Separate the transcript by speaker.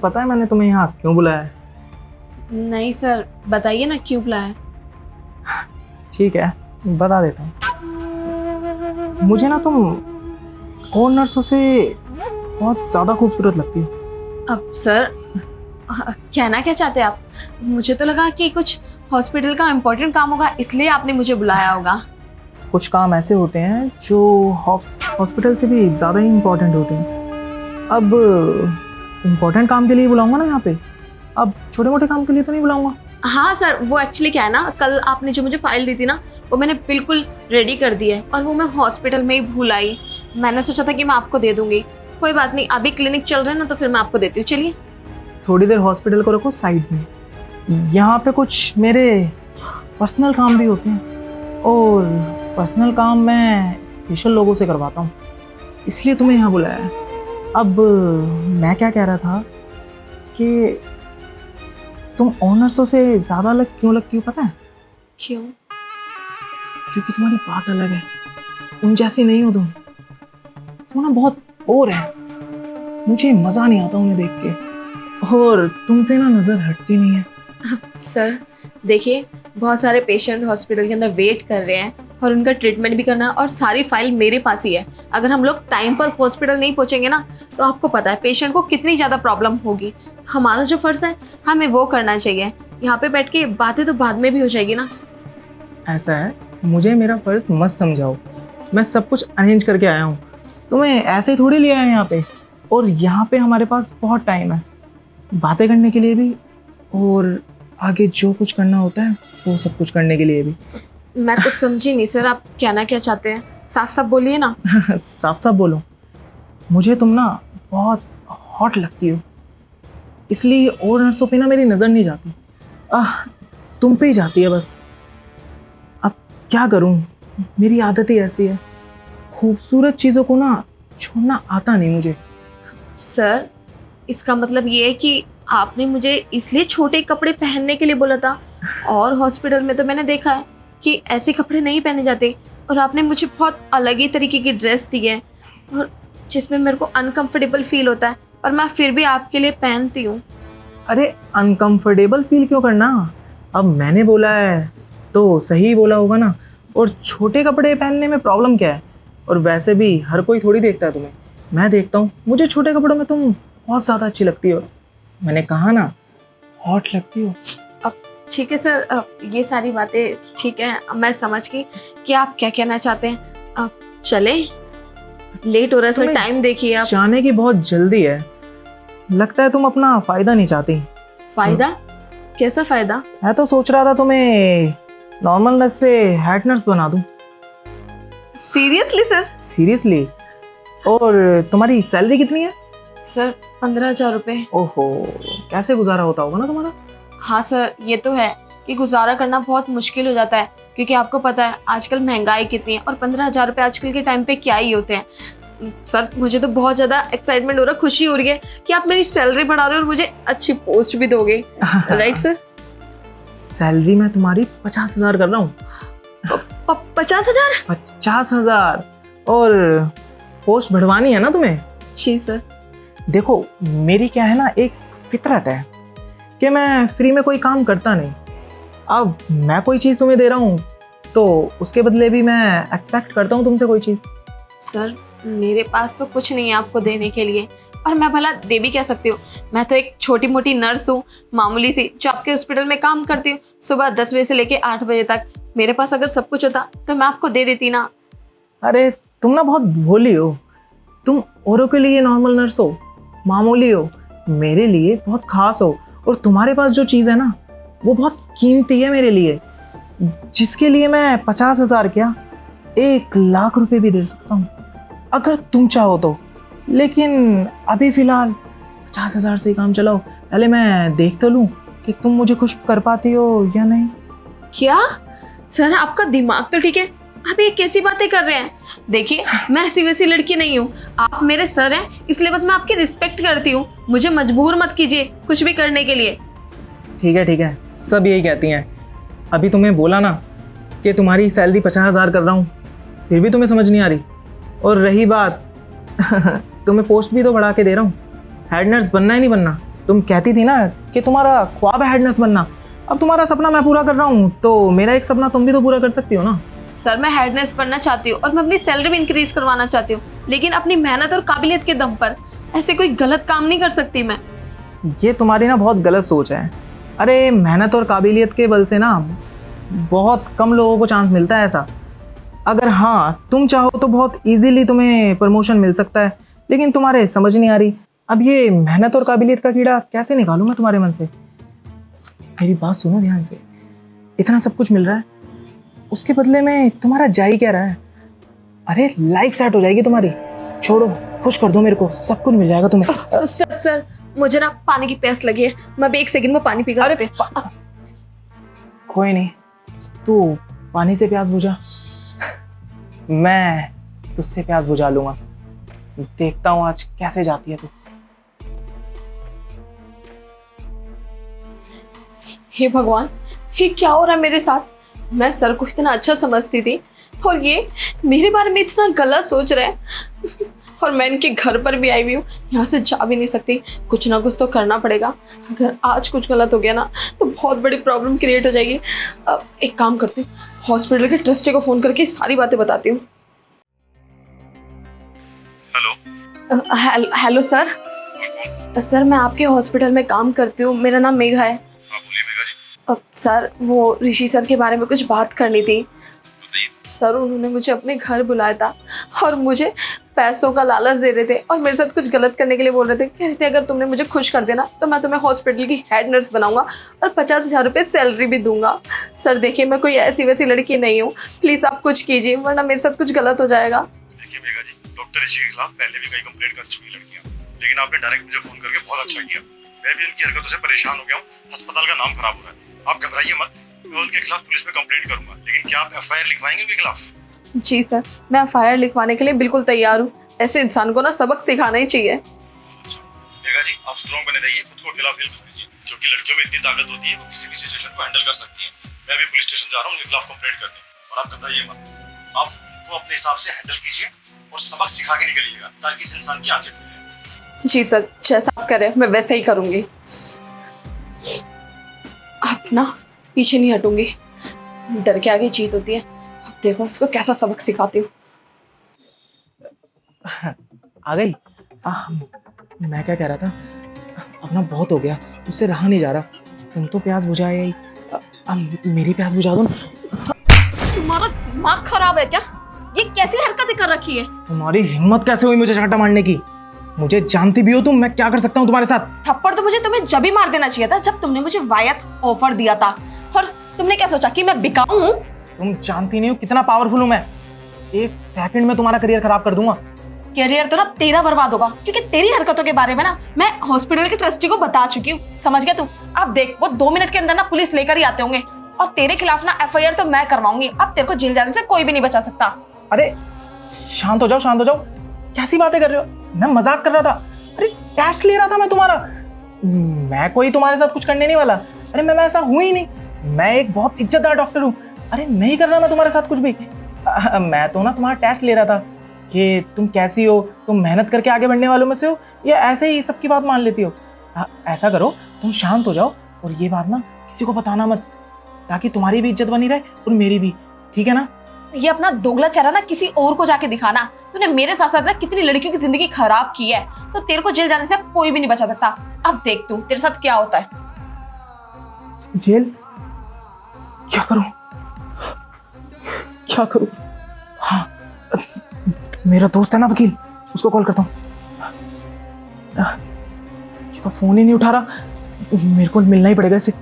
Speaker 1: पता है मैंने तुम्हें यहाँ क्यों बुलाया है?
Speaker 2: नहीं सर, बताइए ना क्यों बुलाया?
Speaker 1: ठीक है, बता देता हूँ। मुझे ना तुम और नर्सों से बहुत ज़्यादा खूबसूरत लगती हो।
Speaker 2: अब सर कहना क्या चाहते हैं आप? मुझे तो लगा कि कुछ हॉस्पिटल का इम्पोर्टेंट काम होगा, इसलिए आपने मुझे बुलाया होगा।
Speaker 1: कुछ काम ऐसे होते हैं जो हॉस्पिटल से भी ज़्यादा ही इम्पोर्टेंट होते हैं। अब इम्पोर्टेंट काम के लिए बुलाऊंगा ना यहाँ पे, अब छोटे मोटे काम के लिए तो नहीं बुलाऊंगा।
Speaker 2: हाँ सर, वो एक्चुअली क्या है ना, कल आपने जो मुझे फाइल दी थी ना, वो मैंने बिल्कुल रेडी कर दी है और वो मैं हॉस्पिटल में ही भूल आई। मैंने सोचा था कि मैं आपको दे दूंगी। कोई बात नहीं, अभी क्लिनिक चल रहा है ना, तो फिर मैं आपको देती हूँ। चलिए।
Speaker 1: थोड़ी देर हॉस्पिटल को रखो साइड में, यहाँ पे कुछ मेरे पर्सनल काम भी होते हैं और पर्सनल काम मैं स्पेशल लोगों से करवाता हूँ, इसलिए तुम्हें यहाँ बुलाया है। अब मैं क्या कह रहा था कि तुम ऑनर्सों से ज़्यादा अलग क्यों लगती हो पता है?
Speaker 2: क्यों?
Speaker 1: क्योंकि तुम्हारी बात अलग है, उन जैसी नहीं हो तुम। तुम ना बहुत बोर है, मुझे मज़ा नहीं आता उन्हें देख के, और तुमसे ना नज़र हटती नहीं है।
Speaker 2: सर देखिए, बहुत सारे पेशेंट हॉस्पिटल के अंदर वेट कर रहे हैं और उनका ट्रीटमेंट भी करना है, और सारी फाइल मेरे पास ही है। अगर हम लोग टाइम पर हॉस्पिटल नहीं पहुंचेंगे ना, तो आपको पता है पेशेंट को कितनी ज़्यादा प्रॉब्लम होगी। हमारा जो फ़र्ज़ है हमें वो करना चाहिए। यहाँ पे बैठ के बातें तो बाद में भी हो जाएगी ना।
Speaker 1: ऐसा है, मुझे मेरा फ़र्ज़ मत समझाओ, मैं सब कुछ अरेंज करके आया हूँ, तुम्हें ऐसे ही थोड़ी लिया है यहाँ पे। और यहाँ पे हमारे पास बहुत टाइम है बातें करने के लिए भी, और आगे जो कुछ करना होता है वो सब कुछ करने के लिए भी।
Speaker 2: मैं कुछ समझी नहीं सर, आप कहना क्या चाहते हैं? साफ साफ बोलिए ना।
Speaker 1: साफ साफ बोलो, मुझे तुम ना बहुत हॉट लगती हो, इसलिए और नर्सों पे ना मेरी नज़र नहीं जाती, तुम पे ही जाती है बस। अब क्या करूं, मेरी आदत ही ऐसी है, खूबसूरत चीज़ों को ना छोड़ना आता नहीं मुझे।
Speaker 2: सर इसका मतलब ये है कि आपने मुझे इसलिए छोटे कपड़े पहनने के लिए बोला था, और हॉस्पिटल में तो मैंने देखा है कि ऐसे कपड़े नहीं पहने जाते, और आपने मुझे बहुत अलग ही तरीके की ड्रेस दी है और जिसमें मेरे को अनकंफर्टेबल फील होता है, और मैं फिर भी आपके लिए पहनती हूँ।
Speaker 1: अरे अनकंफर्टेबल फील क्यों करना, अब मैंने बोला है तो सही बोला होगा ना। और छोटे कपड़े पहनने में प्रॉब्लम क्या है? और वैसे भी हर कोई थोड़ी देखता है तुम्हें, मैं देखता हूँ। मुझे छोटे कपड़ों में तुम बहुत ज़्यादा अच्छी लगती हो, मैंने कहा ना, हॉट लगती हो।
Speaker 2: अब ठीक है सर, ये सारी बातें ठीक है, मैं समझ गई कि आप क्या कहना चाहते हैं। अब चले, लेट हो रहा है सर, टाइम देखिए आप।
Speaker 1: जाने की बहुत जल्दी है, लगता है तुम अपना फ़ायदा नहीं चाहती।
Speaker 2: फायदा? कैसा फायदा?
Speaker 1: मैं तो सोच रहा था तुम्हें नॉर्मल नर्स से हेड नर्स बना दूं।
Speaker 2: Seriously sir?
Speaker 1: सीरियसली। और तुम्हारी सैलरी कितनी है?
Speaker 2: सर 15,000 रुपये।
Speaker 1: ओहो, कैसे गुजारा होता होगा ना तुम्हारा।
Speaker 2: हाँ सर, ये तो है कि गुजारा करना बहुत मुश्किल हो जाता है, क्योंकि आपको पता है आजकल महंगाई कितनी है, और 15,000 रुपये आजकल के टाइम पे क्या ही होते हैं। सर मुझे तो बहुत ज़्यादा एक्साइटमेंट हो रहा है, खुशी हो रही है कि आप मेरी सैलरी बढ़ा रहे हो और मुझे अच्छी पोस्ट भी दोगे। Right sir?
Speaker 1: सैलरी मैं तुम्हारी 50,000 कर रहा हूँ।
Speaker 2: 50,000?
Speaker 1: 50,000। और पोस्ट बढ़वानी है ना तुम्हें?
Speaker 2: जी सर।
Speaker 1: देखो मेरी क्या है ना, एक फितरत है कि मैं फ्री में कोई काम करता नहीं। अब मैं कोई चीज़ तुम्हें दे रहा हूँ तो उसके बदले भी मैं एक्सपेक्ट करता हूँ तुमसे कोई चीज़।
Speaker 2: सर मेरे पास तो कुछ नहीं है आपको देने के लिए, और मैं भला दे भी क्या सकती हूँ? मैं तो एक छोटी मोटी नर्स हूँ, मामूली सी, जो आपके हॉस्पिटल में काम करती हूँ सुबह 10 बजे से लेके 8 बजे तक। मेरे पास अगर सब कुछ होता तो मैं आपको दे देती ना।
Speaker 1: अरे तुम ना बहुत भोली हो, तुम औरों के लिए नॉर्मल नर्स हो, मामूली हो, मेरे लिए बहुत खास हो। और तुम्हारे पास जो चीज़ है ना वो बहुत कीमती है मेरे लिए, जिसके लिए मैं 50,000 क्या 1,00,000 रुपए भी दे सकता हूँ अगर तुम चाहो तो। लेकिन अभी फ़िलहाल 50,000 से ही काम चलाओ, पहले मैं देख तो लूँ कि तुम मुझे खुश कर पाती हो या नहीं।
Speaker 2: क्या सर, आपका दिमाग तो ठीक है? आप ये कैसी बातें कर रहे हैं? देखिए मैं ऐसी वैसी लड़की नहीं हूँ, आप मेरे सर हैं, इसलिए बस मैं आपकी रिस्पेक्ट करती हूँ। मुझे मजबूर मत कीजिए कुछ भी करने के लिए।
Speaker 1: ठीक है, सब यही कहती हैं। अभी तुम्हें बोला ना कि तुम्हारी सैलरी 50,000 कर रहा हूँ, फिर भी तुम्हें समझ नहीं आ रही। और रही बात तुम्हें पोस्ट भी तो बढ़ा के दे रहा हूँ, हेड नर्स बनना है नहीं बनना, तुम कहती थी ना कि तुम्हारा ख्वाब है हेड नर्स बनना। अब तुम्हारा सपना मैं पूरा कर रहा हूँ, तो मेरा एक सपना तुम भी तो पूरा कर सकती हो ना।
Speaker 2: सर मैं हेड नर्स बनना चाहती हूँ और मैं अपनी सैलरी भी इंक्रीज करवाना चाहती हूँ, लेकिन अपनी मेहनत और काबिलियत के दम पर। ऐसे कोई गलत काम नहीं कर सकती मैं।
Speaker 1: ये तुम्हारी ना बहुत गलत सोच है। अरे मेहनत और काबिलियत के बल से ना बहुत कम लोगों को चांस मिलता है ऐसा। अगर हाँ तुम चाहो तो बहुत इजीली तुम्हें प्रमोशन मिल सकता है, लेकिन तुम्हारे समझ नहीं आ रही। अब ये मेहनत और काबिलियत का कीड़ा कैसे निकालूं मैं तुम्हारे मन से। मेरी बात सुनो ध्यान से। इतना सब कुछ मिल रहा है, उसके बदले में तुम्हारा जा ही क्या रहा है। अरे लाइफ सेट हो जाएगी तुम्हारी। छोड़ो, खुश कर दो मेरे को, सब कुछ मिल जाएगा तुम्हें।
Speaker 2: सर मुझे ना पानी की प्यास लगी है, मैं अभी 1 सेकंड में पानी पीकर आती हूँ।
Speaker 1: कोई नहीं, तू पानी से प्यास बुझा, मैं तुझसे प्यास बुझा लूंगा। देखता हूँ आज कैसे जाती है तू।
Speaker 2: हे भगवान, ये क्या हो रहा है मेरे साथ। मैं सर को इतना अच्छा समझती थी और ये मेरे बारे में इतना गलत सोच रहे हैं। और मैं इनके घर पर भी आई हुई हूँ, यहाँ से जा भी नहीं सकती। कुछ ना कुछ तो करना पड़ेगा। अगर आज कुछ गलत हो गया ना तो बहुत बड़ी प्रॉब्लम क्रिएट हो जाएगी। अब एक काम करती हूँ, हॉस्पिटल के ट्रस्टी को फ़ोन करके सारी बातें बताती हूँ।
Speaker 3: हेलो।
Speaker 2: Hello sir. सर मैं आपके हॉस्पिटल में काम करती हूँ, मेरा नाम मेघा है।
Speaker 3: हाँ बोलिए मेघा जी।
Speaker 2: सर वो ऋषि सर के बारे में कुछ बात करनी थी।
Speaker 3: बताइए।
Speaker 2: सर उन्होंने मुझे अपने घर बुलाया था और मुझे पैसों का लालच दे रहे थे और मेरे साथ कुछ गलत करने के लिए बोल रहे थे। कह रहे थे अगर तुमने मुझे खुश कर देना तो मैं तुम्हें हॉस्पिटल की हेड नर्स बनाऊंगा और 50,000 रुपये सैलरी भी दूंगा। सर देखिए मैं कोई ऐसी वैसी लड़की नहीं हूँ, प्लीज़ आप कुछ कीजिए वरना मेरे साथ कुछ गलत हो जाएगा।
Speaker 3: देखिए मेघा जी, डॉक्टर ऋषि के खिलाफ पहले भी कई कंप्लेंट कर चुकी लड़कियां, लेकिन आपने डायरेक्ट मुझे फोन करके बहुत अच्छा किया। मैं भी उनकी हरकतों से परेशान हो गया हूँ। अस्पताल का नाम खराब हो रहा है। आप घबराइए मत, मैं उनके खिलाफ पुलिस में कंप्लेंट करूंगा। लेकिन क्या आप FIR लिखवाएंगे उनके खिलाफ?
Speaker 2: जी सर, मैं FIR लिखवाने के लिए बिल्कुल तैयार हूँ। ऐसे इंसान को ना सबक सिखाना ही चाहिए।
Speaker 3: अच्छा मेघा जी, आप स्ट्रॉन्ग बने रहिए, खुद को अकेला फील मत कीजिए, क्योंकि लड़कियों में इतनी ताकत होती है वो किसी भी सिचुएशन को हैंडल कर सकती है। मैं भी पुलिस स्टेशन जा रहा हूँ उनके खिलाफ कंप्लेंट करने, और आप घबराइए मत। आप उनको अपने हिसाब से हैंडल कीजिए और सबक सिखा के निकलिएगा ताकि इस इंसान की आंखें खुलें।
Speaker 2: जी सर, जैसा आप करें मैं वैसे ही करूँगी। अब ना पीछे नहीं हटूंगी, डर के आगे जीत होती है। अब देखो इसको कैसा सबक सिखाती हूँ।
Speaker 1: आ गई। मैं क्या कह रहा था, अब ना बहुत हो गया, उससे रहा नहीं जा रहा। तुम तो प्यास बुझाए ही, अब मेरी प्यास बुझा दो ना।
Speaker 2: तुम्हारा दिमाग खराब है क्या? ये कैसी हरकतें कर रखी है?
Speaker 1: तुम्हारी हिम्मत कैसे हुई मुझे चांटा मारने की? मुझे जानती भी हो तुम, मैं क्या कर सकता हूँ तुम्हारे साथ।
Speaker 2: थप्पड़ तो मुझे तुम्हें जब ही मार देना चाहिए था जब तुमने मुझे वायद ऑफर दिया था। और तुमने क्या सोचा कि मैं बिकाऊ हूँ?
Speaker 1: तुम जानती नहीं हो कितना पावरफुल हूँ मैं। 1 सेकंड में तुम्हारा करियर खराब कर दूंगा।
Speaker 2: करियर तो ना तेरा बर्बाद होगा, क्योंकि तेरी हरकतों के बारे में ना मैं हॉस्पिटल के ट्रस्टी को बता चुकी हूँ। समझ गया तू? अब देख वो 2 मिनट के अंदर ना पुलिस लेकर ही आते होंगे और तेरे खिलाफ ना FIR तो मैं करवाऊंगी। अब तेरे को जेल जाने से कोई भी नहीं बचा सकता।
Speaker 1: अरे शांत हो जाओ, शांत हो जाओ। कैसी बातें कर रहे हो? मैं मजाक कर रहा था। अरे टेस्ट ले रहा था मैं तुम्हारा। मैं कोई तुम्हारे साथ कुछ करने नहीं वाला। अरे मैं ऐसा हूं ही नहीं। मैं एक बहुत इज्जतदार डॉक्टर हूँ। अरे नहीं कर रहा मैं तुम्हारे साथ कुछ भी। मैं तो ना तुम्हारा टेस्ट ले रहा था कि तुम कैसी हो, तुम मेहनत करके आगे बढ़ने वालों में से हो या ऐसे ही सबकी बात मान लेती हो। ऐसा करो, तुम शांत हो जाओ और ये बात ना किसी को बताना मत, ताकि तुम्हारी भी इज्जत बनी रहे और मेरी भी। ठीक है ना?
Speaker 2: ये अपना दोगला चेहरा ना किसी और को जाके दिखाना। तूने मेरे साथ साथ ना कितनी लड़कियों की जिंदगी खराब की है, तो तेरे को जेल जाने से कोई भी नहीं बचा सकता। अब देख तू तेरे साथ क्या होता है।
Speaker 1: जेल? क्या करूं? क्या करूं? हाँ, मेरा दोस्त है ना वकील, उसको कॉल करता हूँ। ये तो फोन ही नहीं उठा रहा। मेरे को मिलना ही पड़ेगा इससे।